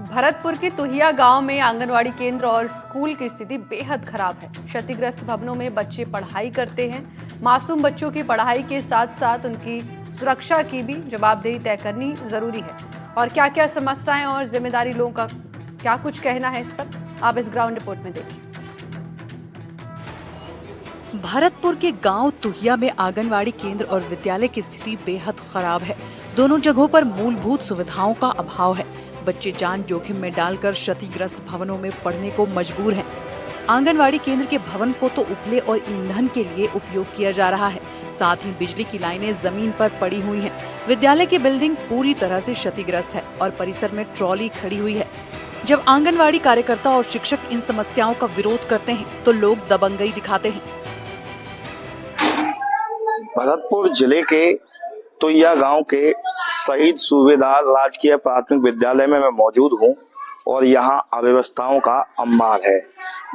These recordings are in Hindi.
भरतपुर के तुहिया गांव में आंगनवाड़ी केंद्र और स्कूल की स्थिति बेहद खराब है। क्षतिग्रस्त भवनों में बच्चे पढ़ाई करते हैं। मासूम बच्चों की पढ़ाई के साथ साथ उनकी सुरक्षा की भी जवाबदेही तय करनी जरूरी है। और क्या क्या समस्याएं और जिम्मेदारी लोगों का क्या कुछ कहना है, इस पर आप इस ग्राउंड रिपोर्ट में देखिए। भरतपुर के गांव तुहिया में आंगनवाड़ी केंद्र और विद्यालय की स्थिति बेहद खराब है। दोनों जगहों पर मूलभूत सुविधाओं का अभाव है। बच्चे जान जोखिम में डालकर क्षतिग्रस्त भवनों में पढ़ने को मजबूर हैं। आंगनवाड़ी केंद्र के भवन को तो उपले और ईंधन के लिए उपयोग किया जा रहा है, साथ ही बिजली की लाइनें जमीन पर पड़ी हुई हैं। विद्यालय की बिल्डिंग पूरी तरह से क्षतिग्रस्त है और परिसर में ट्रॉली खड़ी हुई है। जब आंगनवाड़ी कार्यकर्ता और शिक्षक इन समस्याओं का विरोध करते हैं तो लोग दबंगई दिखाते हैं। भरतपुर जिले के तुहिया गांव के शहीद सूबेदार राजकीय प्राथमिक विद्यालय में मैं मौजूद हूं और यहां अव्यवस्थाओं का अंबार है।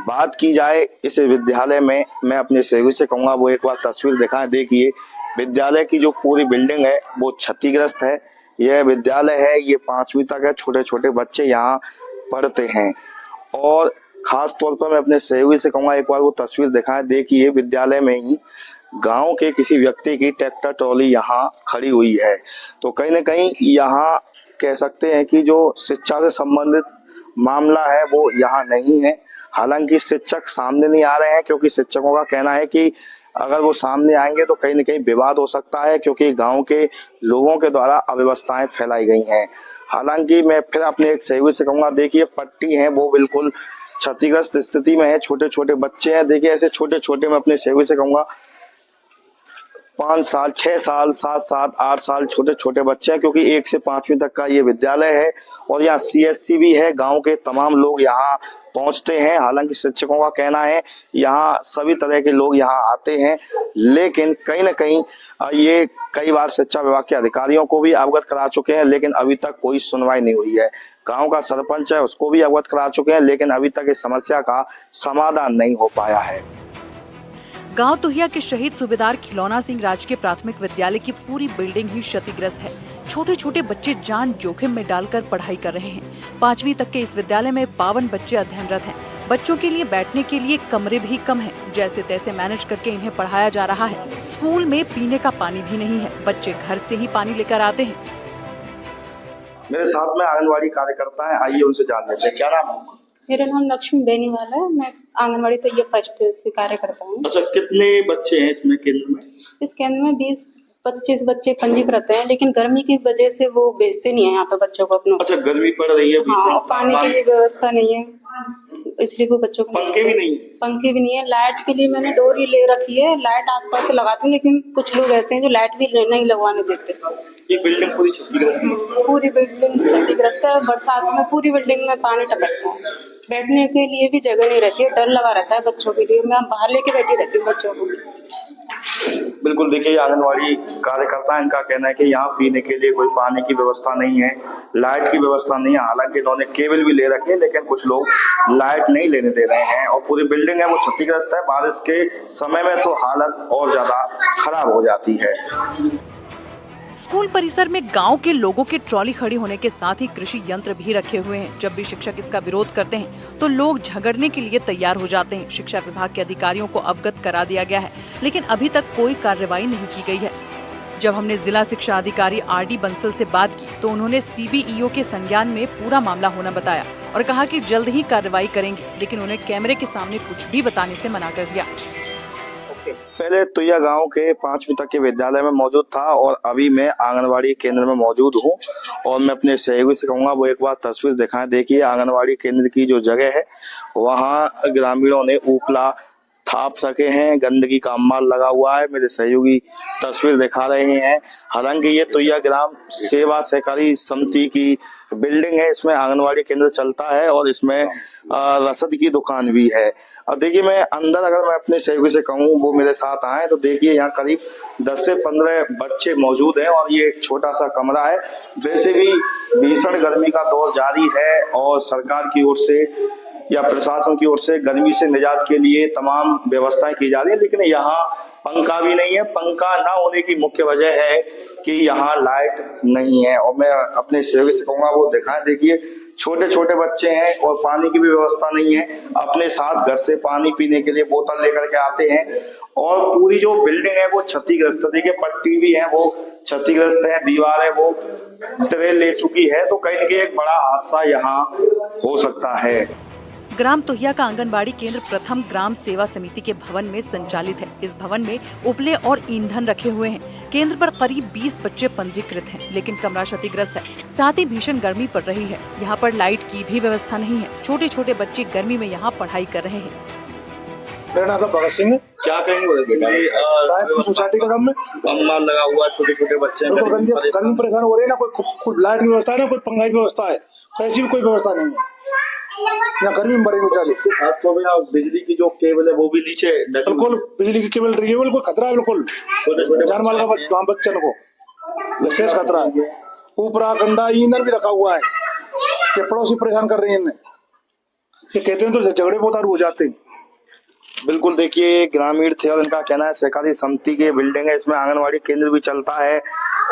बात की जाए इस विद्यालय में, मैं अपने सहयोगी से कहूंगा वो एक बार तस्वीर दिखाएं। देखिए, विद्यालय की जो पूरी बिल्डिंग है वो क्षतिग्रस्त है। यह विद्यालय है, ये 5वीं तक है। छोटे छोटे बच्चे यहाँ पढ़ते हैं और खास तौर पर मैं अपने सहयोगी से कहूंगा एक बार वो तस्वीर दिखाएं। देखिए, विद्यालय में ही गांव के किसी व्यक्ति की ट्रैक्टर ट्रॉली यहाँ खड़ी हुई है। तो कहीं न कहीं यहाँ कह सकते हैं कि जो शिक्षा से संबंधित मामला है वो यहाँ नहीं है। हालांकि शिक्षक सामने नहीं आ रहे हैं क्योंकि शिक्षकों का कहना है कि अगर वो सामने आएंगे तो कहीं न कहीं विवाद हो सकता है, क्योंकि गांव के लोगों के द्वारा अव्यवस्थाएं फैलाई गई हैं। हालांकि मैं फिर अपने एक सहयोगी से कहूंगा, देखिए पट्टी है वो बिल्कुल क्षतिग्रस्त स्थिति में है। छोटे छोटे बच्चे हैं। देखिए ऐसे छोटे छोटे, मैं अपने सहयोगी से कहूंगा 5 साल, 6 साल, 7 साल, 8 साल छोटे छोटे बच्चे हैं, क्योंकि 1 से 5वीं तक का ये विद्यालय है और यहाँ CSC भी है। गांव के तमाम लोग यहाँ पहुंचते हैं। हालांकि शिक्षकों का कहना है यहाँ सभी तरह के लोग यहाँ आते हैं, लेकिन कहीं न कहीं ये कई बार शिक्षा विभाग के अधिकारियों को भी अवगत करा चुके हैं, लेकिन अभी तक कोई सुनवाई नहीं हुई है। गांव का सरपंच है, उसको भी अवगत करा चुके हैं, लेकिन अभी तक इस समस्या का समाधान नहीं हो पाया है। गांव तुहिया के शहीद सूबेदार खिलौना सिंह राजकीय प्राथमिक विद्यालय की पूरी बिल्डिंग ही क्षतिग्रस्त है। छोटे छोटे बच्चे जान जोखिम में डालकर पढ़ाई कर रहे हैं। 5वीं तक के इस विद्यालय में 52 बच्चे अध्ययनरत हैं। बच्चों के लिए बैठने के लिए कमरे भी कम हैं। जैसे तैसे मैनेज करके इन्हें पढ़ाया जा रहा है। स्कूल में पीने का पानी भी नहीं है। बच्चे घर से ही पानी लेकर आते हैं। मेरे साथ में आंगनवाड़ी कार्यकर्ता है, आइए उनसे जान लेते हैं। क्या नाम है? मेरा नाम लक्ष्मी बेनीवाला है। मैं आंगनवाड़ी तो ये फर्स्ट से कार्य करता हूँ। अच्छा, कितने बच्चे हैं इसमें केंद्र में? इस केंद्र में 20-25 बच्चे पंजीकृत हैं, लेकिन गर्मी की वजह से वो भेजते नहीं है यहाँ पे बच्चों को अपनों। अच्छा, गर्मी पड़ रही है। हाँ, पानी की भी व्यवस्था नहीं है, इसलिए वो बच्चों को पंखे भी नहीं? पंखे भी नहीं है। लाइट के लिए मैंने डोरी ले रखी है, लाइट आसपास से लगाती हूँ, लेकिन कुछ लोग ऐसे हैं जो लाइट भी नहीं लगवाने देते। ये बिल्डिंग पूरी क्षतिग्रस्त है? पूरी बिल्डिंग क्षतिग्रस्त है। बरसात में पूरी बिल्डिंग में पानी टपकता है। बैठने के लिए भी जगह नहीं रहती है, डर लगा रहता है बच्चों के लिए। मैं बाहर लेके बैठी रहती हूँ बच्चों को। बिल्कुल, देखिए आंगनवाड़ी कार्यकर्ता, इनका कहना है कि यहाँ पीने के लिए कोई पानी की व्यवस्था नहीं है, लाइट की व्यवस्था नहीं है। हालांकि इन्होंने केबल भी ले रखे हैं, लेकिन कुछ लोग लाइट नहीं लेने दे रहे हैं और पूरी बिल्डिंग है वो क्षतिग्रस्त है। बारिश के समय में तो हालत और ज्यादा खराब हो जाती है। स्कूल परिसर में गांव के लोगों के ट्रॉली खड़ी होने के साथ ही कृषि यंत्र भी रखे हुए हैं। जब भी शिक्षक इसका विरोध करते हैं तो लोग झगड़ने के लिए तैयार हो जाते हैं। शिक्षा विभाग के अधिकारियों को अवगत करा दिया गया है, लेकिन अभी तक कोई कार्रवाई नहीं की गई है। जब हमने जिला शिक्षा अधिकारी RD बंसल से बात की तो उन्होंने CBEO के संज्ञान में पूरा मामला होना बताया और कहा कि जल्द ही कार्रवाई करेंगे, लेकिन उन्हें कैमरे के सामने कुछ भी बताने से मना कर दिया। पहले तुहिया गांव के 5वीं तक के विद्यालय में मौजूद था और अभी मैं आंगनवाड़ी केंद्र में मौजूद हूं और मैं अपने सहयोगी से कहूंगा वो एक बार तस्वीर दिखाएं। देखिए, आंगनवाड़ी केंद्र की जो जगह है वहां ग्रामीणों ने ऊपला थाप सके हैं, गंदगी का अंबार लगा हुआ है। मेरे सहयोगी तस्वीर दिखा रहे हैं। हालांकि ये तुहिया ग्राम सेवा सहकारी समिति की बिल्डिंग है, इसमें आंगनवाड़ी केंद्र चलता है और इसमें रसद की दुकान भी है। और देखिए, मैं अंदर अगर मैं अपने सहयोगी से कहूँ वो मेरे साथ आए तो देखिए यहाँ करीब 10 से 15 बच्चे मौजूद हैं और ये एक छोटा सा कमरा है। वैसे भी भीषण गर्मी का दौर जारी है और सरकार की ओर से या प्रशासन की ओर से गर्मी से निजात के लिए तमाम व्यवस्थाएं की जा रही है, लेकिन यहाँ पंखा भी नहीं है। पंखा ना होने की मुख्य वजह है कि यहाँ लाइट नहीं है। और मैं अपने सहयोगी से कहूंगा वो दिखाएं। देखिए, छोटे छोटे बच्चे हैं और पानी की भी व्यवस्था नहीं है। अपने साथ घर से पानी पीने के लिए बोतल लेकर के आते हैं और पूरी जो बिल्डिंग है वो क्षतिग्रस्त है। देखिए पट्टी भी है वो क्षतिग्रस्त है, दीवार है वो तरेल ले चुकी है। तो कहीं न कहीं एक बड़ा हादसा यहाँ हो सकता है। ग्राम तुहिया का आंगनबाड़ी केंद्र प्रथम ग्राम सेवा समिति के भवन में संचालित है। इस भवन में उपले और ईंधन रखे हुए हैं। केंद्र पर करीब 20 बच्चे पंजीकृत हैं, लेकिन कमरा क्षतिग्रस्त है। साथ ही भीषण गर्मी पड़ रही है। यहाँ पर लाइट की भी व्यवस्था नहीं है। छोटे छोटे बच्चे गर्मी में यहाँ पढ़ाई कर रहे हैं। मेरा नाम भगत सिंह है। क्या कहेंगे सोसाइटी का काम में अम्माल लगा हुआ, छोटे छोटे बच्चे गर्मी परेशान हो रहे हैं ना। कोई लाइट की व्यवस्था है ना कोई पंखा की व्यवस्था है, ऐसी भी कोई व्यवस्था नहीं है। यहाँ गर्मी में मरेंगे बेचारे। खासतौर पे यहाँ बिजली की जो केबल है वो भी नीचे बिल्कुल बिजली की केबल कोई खतरा है। बिल्कुल छोटे छोटे जान माल का बच्चन को विशेष खतरा है। ऊपरा गंडा ईंधन भी रखा हुआ है। ये पड़ोसी परेशान कर रहे हैं इन्हें। ये कहते हैं तो झगड़े बहुत हो जाते हैं। बिल्कुल देखिए ग्रामीण थे और इनका कहना है सहकारी समिति की बिल्डिंग है, इसमें आंगनवाड़ी केंद्र भी चलता है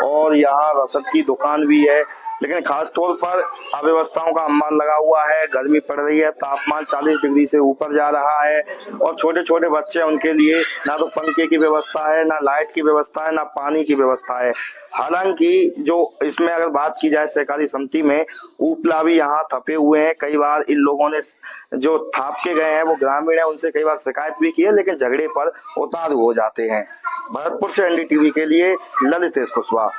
और यहाँ रसद की दुकान भी है, लेकिन खास तौर पर अव्यवस्थाओं का अम्बार लगा हुआ है। गर्मी पड़ रही है, तापमान 40 डिग्री से ऊपर जा रहा है और छोटे छोटे बच्चे, उनके लिए ना तो पंखे की व्यवस्था है, ना लाइट की व्यवस्था है, ना पानी की व्यवस्था है। हालांकि जो इसमें अगर बात की जाए सहकारी समिति में, उपला भी यहाँ थपे हुए हैं। कई बार इन लोगों ने जो थाप के गए हैं वो ग्रामीण है, उनसे कई बार शिकायत भी की है, लेकिन झगड़े पर उतारू हो जाते हैं। भरतपुर से एनडीटीवी के लिए ललितेश कुशवाहा।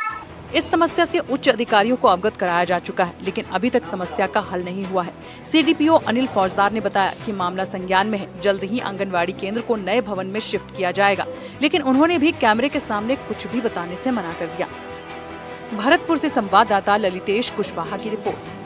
इस समस्या से उच्च अधिकारियों को अवगत कराया जा चुका है, लेकिन अभी तक समस्या का हल नहीं हुआ है। सीडीपीओ अनिल फौजदार ने बताया कि मामला संज्ञान में है। जल्द ही आंगनवाड़ी केंद्र को नए भवन में शिफ्ट किया जाएगा, लेकिन उन्होंने भी कैमरे के सामने कुछ भी बताने से मना कर दिया। भरतपुर से संवाददाता ललितेश कुशवाहा की रिपोर्ट।